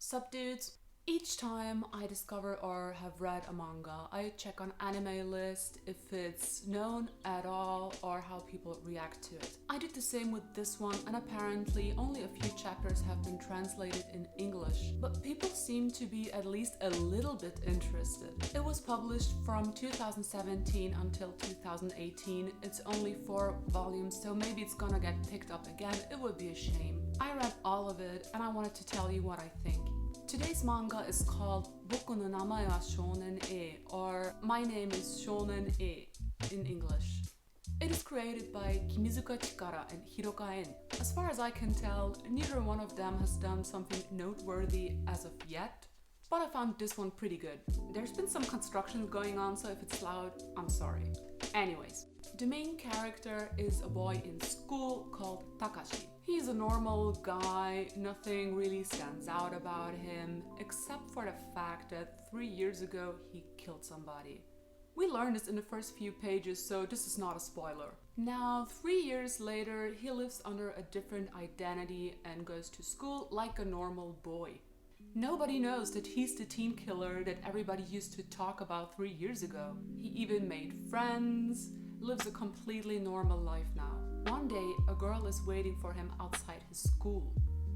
Sup dudes? Each time I discover or have read a manga, I check on anime list if it's known at all or how people react to it. I did the same with this one, and apparently only a few chapters have been translated in English, but people seem to be at least a little bit interested. It was published from 2017 until 2018. It's only 4 volumes, so maybe it's gonna get picked up again. It would be a shame. I read all of it and I wanted to tell you what I think. Today's manga is called Boku no namae wa shounen e, or My Name is Shounen e in English. It is created by Kimizuka Chikara and Hiroka En. As far as I can tell, neither one of them has done something noteworthy as of yet, but I found this one pretty good. There's been some construction going on, so if it's loud, I'm sorry. Anyways, the main character is a boy in school called Takashi. He's a normal guy, nothing really stands out about him, except for the fact that 3 years ago he killed somebody. We learned this in the first few pages, so this is not a spoiler. Now, 3 years later, he lives under a different identity and goes to school like a normal boy. Nobody knows that he's the teen killer that everybody used to talk about 3 years ago. He even made friends, lives a completely normal life now. One day, a girl is waiting for him outside his school.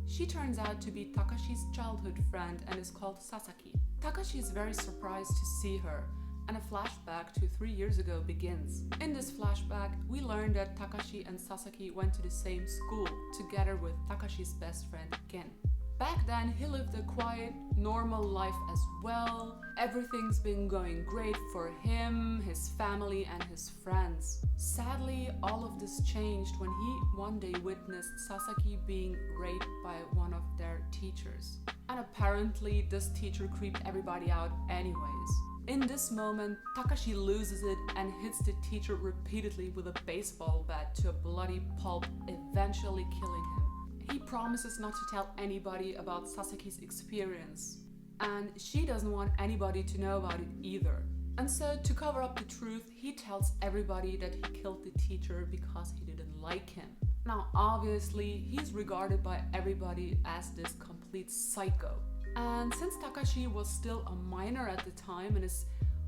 She turns out to be Takashi's childhood friend and is called Sasaki. Takashi is very surprised to see her, and a flashback to 3 years ago begins. In this flashback, we learn that Takashi and Sasaki went to the same school, together with Takashi's best friend Ken. Back then, he lived a quiet, normal life as well. Everything's been going great for him, his family, and his friends. Sadly, all of this changed when he one day witnessed Sasaki being raped by one of their teachers. And apparently, this teacher creeped everybody out anyways. In this moment, Takashi loses it and hits the teacher repeatedly with a baseball bat to a bloody pulp, eventually killing him. He promises not to tell anybody about Sasaki's experience, and she doesn't want anybody to know about it either. And so, to cover up the truth, he tells everybody that he killed the teacher because he didn't like him. Now, obviously, he's regarded by everybody as this complete psycho. And since Takashi was still a minor at the time and is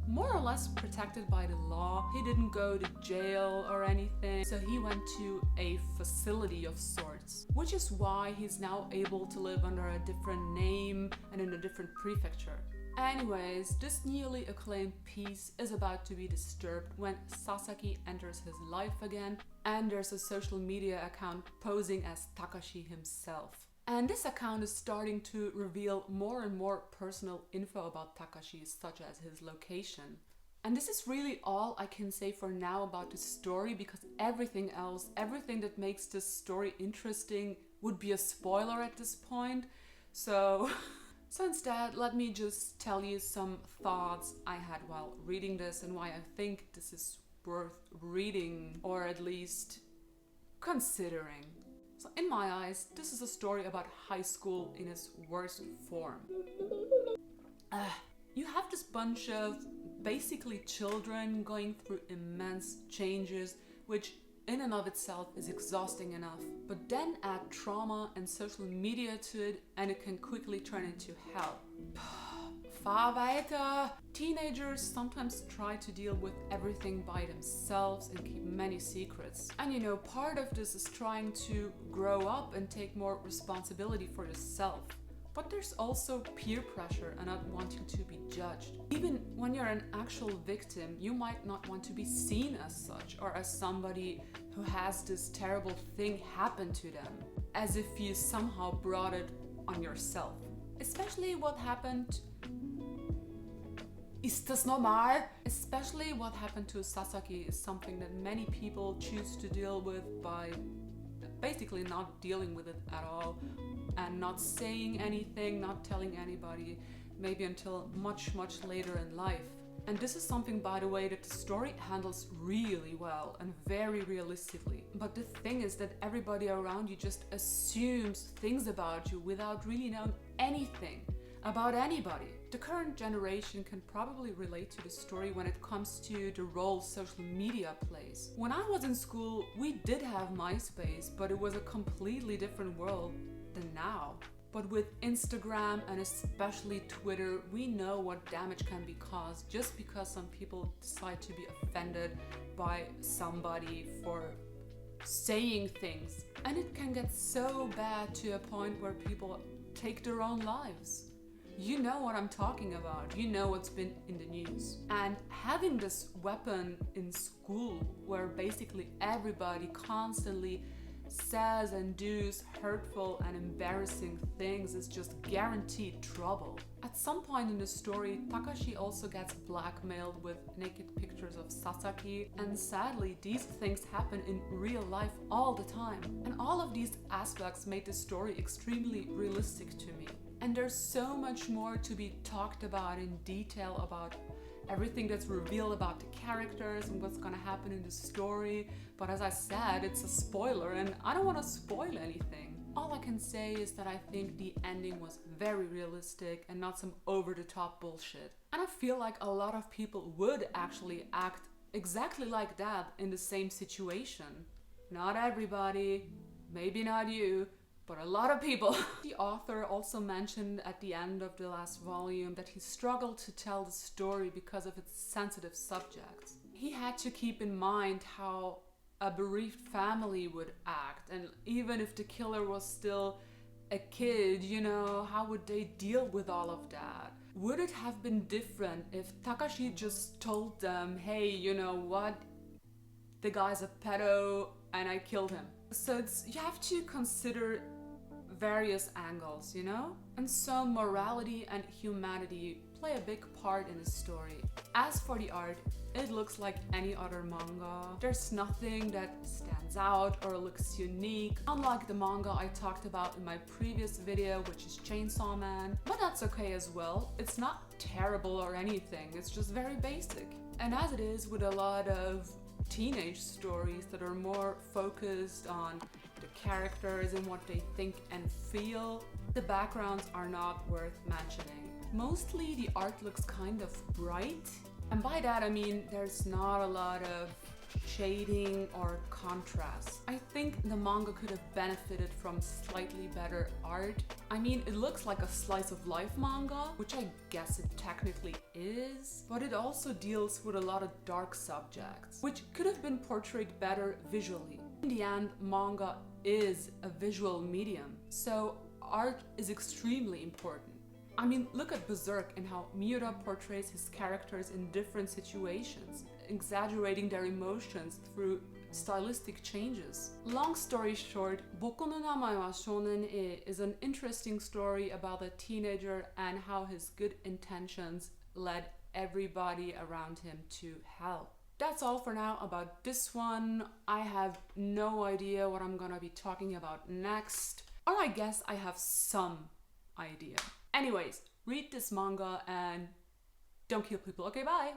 more or less protected by the law, he didn't go to jail or anything, so he went to a facility of sorts, which is why he's now able to live under a different name and in a different prefecture. Anyways, this newly acclaimed piece is about to be disturbed when Sasaki enters his life again, and there's a social media account posing as Takashi himself. And this account is starting to reveal more and more personal info about Takashi, such as his location. And this is really all I can say for now about this story, because everything else, everything that makes this story interesting would be a spoiler at this point. So instead, let me just tell you some thoughts I had while reading this and why I think this is worth reading, or at least considering. So in my eyes, this is a story about high school in its worst form. You have this bunch of basically children going through immense changes, which in and of itself is exhausting enough. But then add trauma and social media to it and it can quickly turn into hell. Fahr weiter! Teenagers sometimes try to deal with everything by themselves and keep many secrets. And you know, part of this is trying to grow up and take more responsibility for yourself. But there's also peer pressure and not wanting to be judged. Even when you're an actual victim, you might not want to be seen as such, or as somebody who has this terrible thing happen to them, as if you somehow brought it on yourself. Especially what happened... Ist das normal? Especially what happened to Sasaki is something that many people choose to deal with by basically not dealing with it at all and not saying anything, not telling anybody, maybe until much later in life. And this is something, by the way, that the story handles really well and very realistically. But the thing is that everybody around you just assumes things about you without really knowing anything about anybody. The current generation can probably relate to the story when it comes to the role social media plays. When I was in school, we did have MySpace, but it was a completely different world than now. But with Instagram and especially Twitter, we know what damage can be caused just because some people decide to be offended by somebody for saying things. And it can get so bad to a point where people take their own lives. You know what I'm talking about. You know what's been in the news. And having this weapon in school where basically everybody constantly says and does hurtful and embarrassing things is just guaranteed trouble. At some point in the story, Takashi also gets blackmailed with naked pictures of Sasaki, and sadly these things happen in real life all the time. And all of these aspects made the story extremely realistic to me. And there's so much more to be talked about in detail about everything that's revealed about the characters and what's gonna happen in the story. But as I said, it's a spoiler and I don't want to spoil anything. All I can say is that I think the ending was very realistic and not some over-the-top bullshit. And I feel like a lot of people would actually act exactly like that in the same situation. Not everybody, maybe not you, but a lot of people. The author also mentioned at the end of the last volume that he struggled to tell the story because of its sensitive subjects. He had to keep in mind how a bereaved family would act, and even if the killer was still a kid, you know, how would they deal with all of that? Would it have been different if Takashi just told them, hey, you know what, the guy's a pedo and I killed him? So you have to consider various angles, you know? And so morality and humanity play a big part in the story. As for the art, it looks like any other manga. There's nothing that stands out or looks unique, unlike the manga I talked about in my previous video, which is Chainsaw Man. But that's okay as well. It's not terrible or anything, it's just very basic. And as it is with a lot of teenage stories that are more focused on the characters and what they think and feel, the backgrounds are not worth mentioning. Mostly the art looks kind of bright, and by that I mean there's not a lot of shading or contrast. I think the manga could have benefited from slightly better art. I mean, it looks like a slice of life manga, which I guess it technically is, but it also deals with a lot of dark subjects, which could have been portrayed better visually. In the end, manga is a visual medium, so art is extremely important. I mean, look at Berserk and how Miura portrays his characters in different situations, exaggerating their emotions through stylistic changes. Long story short, Boku no namae wa shounen is an interesting story about a teenager and how his good intentions led everybody around him to hell. That's all for now about this one. I have no idea what I'm gonna be talking about next, or I guess I have some idea. Anyways, read this manga and don't kill people. Okay, bye!